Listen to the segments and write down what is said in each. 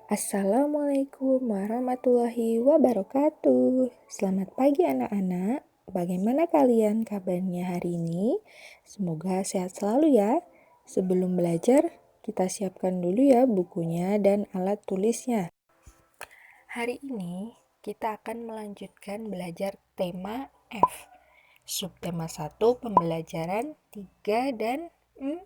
Assalamualaikum warahmatullahi wabarakatuh. Selamat pagi anak-anak. Bagaimana kalian kabarnya hari ini? Semoga sehat selalu ya. Sebelum belajar, kita siapkan dulu ya bukunya dan alat tulisnya. Hari ini kita akan melanjutkan belajar tema F. Subtema 1 pembelajaran 3 dan 4.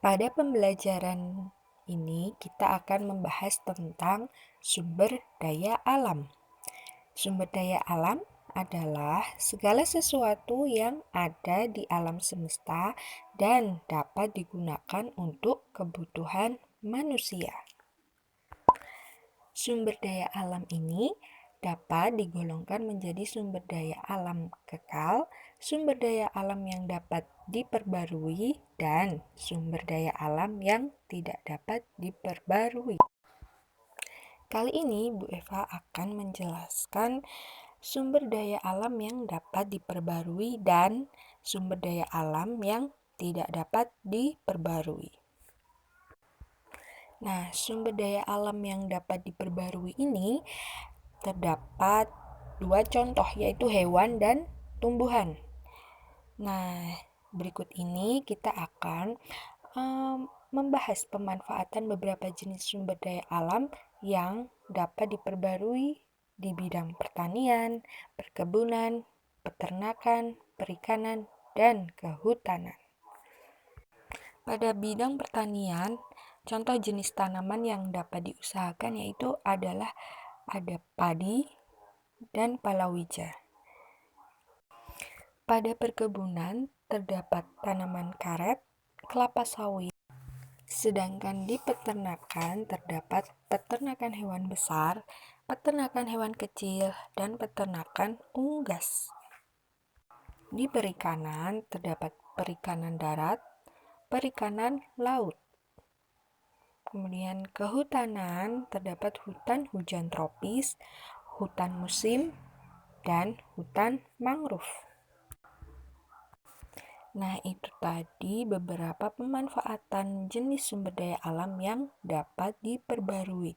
Pada pembelajaran ini kita akan membahas tentang sumber daya alam. Sumber daya alam adalah segala sesuatu yang ada di alam semesta dan dapat digunakan untuk kebutuhan manusia. Sumber daya alam ini dapat digolongkan menjadi sumber daya alam kekal, sumber daya alam yang dapat diperbarui, dan sumber daya alam yang tidak dapat diperbarui. Kali ini Bu Eva akan menjelaskan sumber daya alam yang dapat diperbarui dan sumber daya alam yang tidak dapat diperbarui. Nah, sumber daya alam yang dapat diperbarui ini terdapat dua contoh, yaitu hewan dan tumbuhan. Nah, berikut ini kita akan membahas pemanfaatan beberapa jenis sumber daya alam yang dapat diperbarui di bidang pertanian, perkebunan, peternakan, perikanan, dan kehutanan. Pada bidang pertanian, contoh jenis tanaman yang dapat diusahakan yaitu adalah ada padi dan palawija. Pada perkebunan terdapat tanaman karet, kelapa sawit. Sedangkan di peternakan terdapat peternakan hewan besar, peternakan hewan kecil, dan peternakan unggas. Di perikanan terdapat perikanan darat, perikanan laut. Kemudian kehutanan terdapat hutan hujan tropis, hutan musim, dan hutan mangrove. Nah, itu tadi beberapa pemanfaatan jenis sumber daya alam yang dapat diperbarui.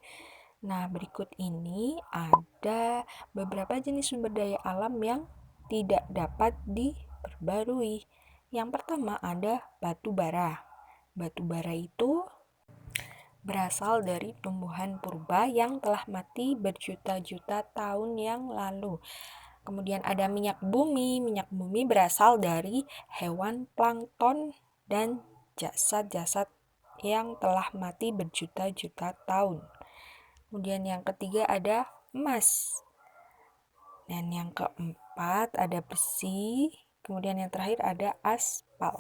Nah, berikut ini ada beberapa jenis sumber daya alam yang tidak dapat diperbarui. Yang pertama ada batu bara. Batu bara itu berasal dari tumbuhan purba yang telah mati berjuta-juta tahun yang lalu. Kemudian ada minyak bumi. Minyak bumi berasal dari hewan plankton dan jasad-jasad yang telah mati berjuta-juta tahun. Kemudian yang ketiga ada emas. Dan yang keempat ada besi. Kemudian yang terakhir ada aspal.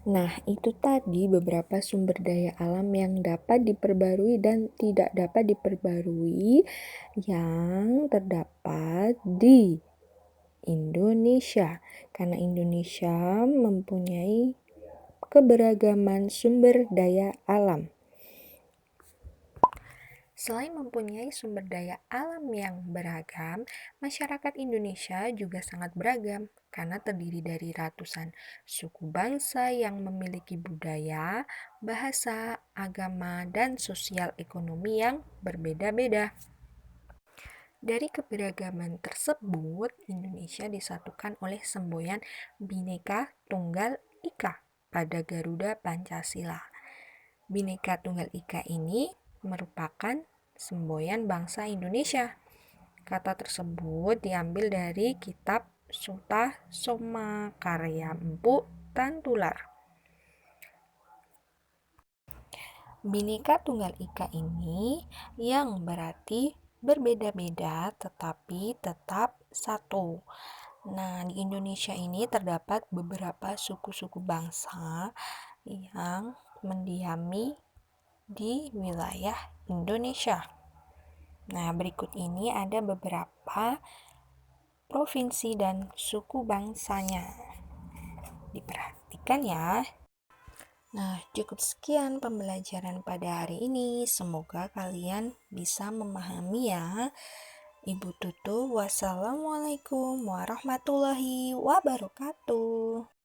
Nah, itu tadi beberapa sumber daya alam yang dapat diperbarui dan tidak dapat diperbarui yang terdapat di Indonesia. Karena Indonesia mempunyai keberagaman sumber daya alam. Selain mempunyai sumber daya alam yang beragam, masyarakat Indonesia juga sangat beragam karena terdiri dari ratusan suku bangsa yang memiliki budaya, bahasa, agama, dan sosial ekonomi yang berbeda-beda. Dari keberagaman tersebut, Indonesia disatukan oleh semboyan Bhinneka Tunggal Ika pada Garuda Pancasila. Bhinneka Tunggal Ika ini merupakan semboyan bangsa Indonesia. Kata tersebut diambil dari kitab Suta Soma karya Empu Tantular. Bhinneka Tunggal Ika ini yang berarti berbeda-beda tetapi tetap satu. Nah, di Indonesia ini terdapat beberapa suku-suku bangsa yang mendiami di wilayah Indonesia. Nah, berikut ini ada beberapa provinsi dan suku bangsanya. Diperhatikan ya. Nah, cukup sekian pembelajaran pada hari ini. Semoga kalian bisa memahami ya. Ibu Tutu, wassalamualaikum warahmatullahi wabarakatuh.